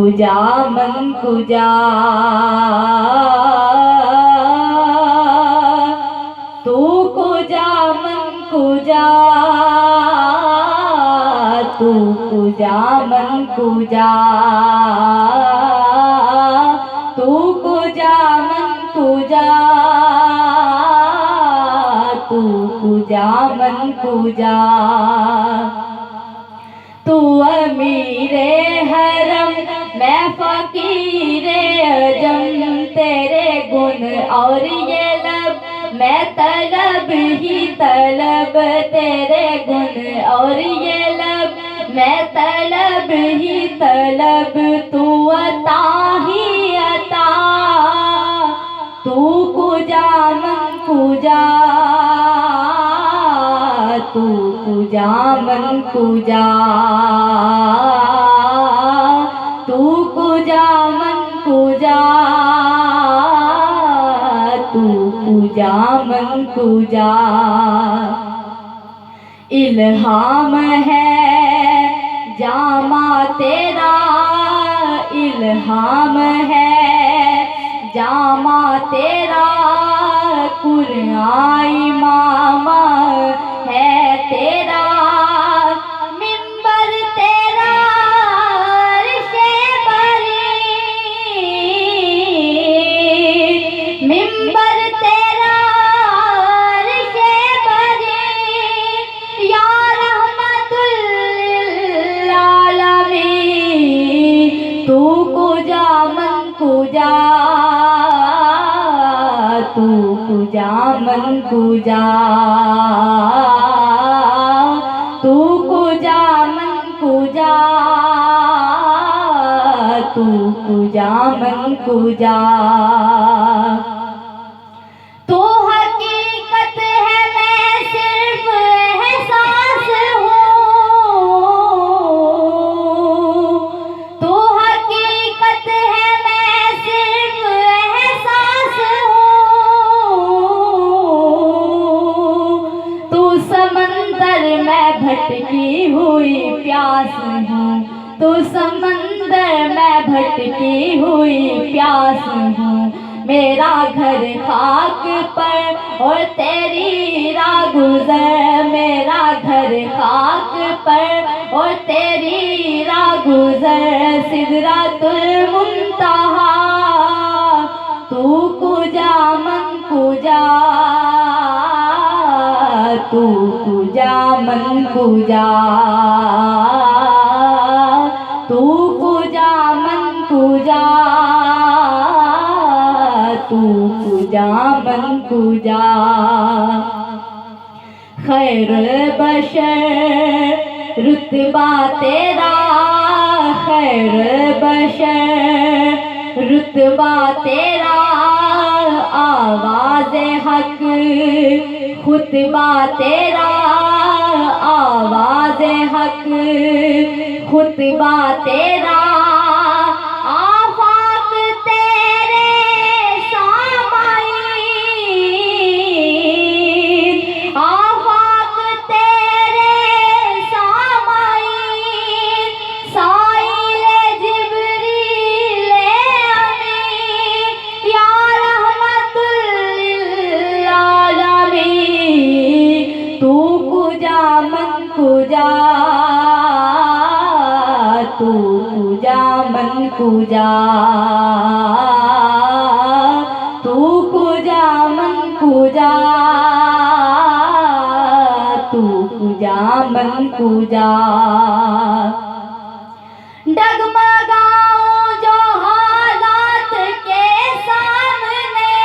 कुजा मन कुजा तू कुजा मन कुजा तू कुजा मन कुजा तू कुजा मन कुजा तू कुजा मन कुजा तू अमीरे हरम मैं फकीरे अजम तेरे गुण और ये लब मैं तलब ही तलब तेरे गुण और ये लब मैं तलब ही तलब तू अता ही अता तू कुजा मन कुजा तू कुजा मन कुजा तू कुजा मन कुजा तू कुजा मन कुजा इल्हाम है जामा तेरा इल्हाम है जामा तेरा कुराई मामा है तेरा मिंबर तेरा अर्शे बरी मिंबर तेरा अर्शे बरी या रहमतुल लिल आलमीन तू कुजा मन कुजा तू कुजा मन कुजा तू कुजा मन कुजा तू कुजा मन कुजा तो हकीकत है मैं सिर्फ एहसास हूँ तो हकीकत है मैं सिर्फ एहसास मैं भटकी हुई प्यास हूँ तो समंदर मैं भटकी हुई प्यास हूँ मेरा घर खाक पर और तेरी राह गुज़र मेरा घर खाक पर और तेरी राह गुज़र सिदरतुल मुंतहा तू कुजा मन कुजा तू कुजा मन कुजा तू कुजा मन कुजा तू कुजा मन कुजा खैर बशर रुतबा तेरा खैर बशर रुतबा तेरा आवाज़ हक खुतबा तेरा आवाज़ हक खुतबा तेरा आफाक तेरे सामाई आफाक तेरे सामाई साइल जिब्रील अमीन या रहमतुल लिल आलमीन तू कुजा मन कुजा तू कुजा मन कुजा तू कुजा मन कुजा तू कुजा मन कुजा डगमगाऊं जो हालात के सामने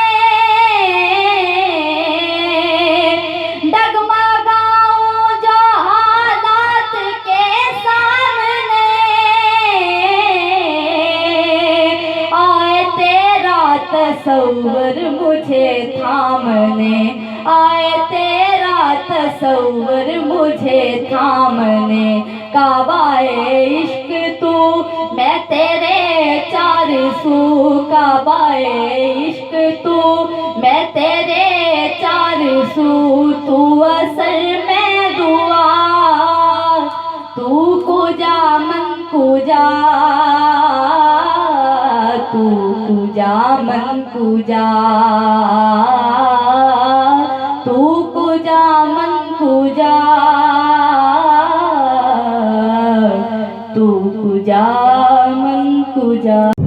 डगमगाऊं जो हालात के सामने आए तेरा तसव्वुर मुझे थामने आए तेरा तसव्वुर मुझे थामने काबाए इश्क तू मैं तेरे चार सू काबाए इश्क तू मैं तेरे चार सू तू असल में दुआ तू कुजा मन कुजा तू कुजा मन कुजा, तू कुजा मन कुजा, तू कुजा मन कुजा।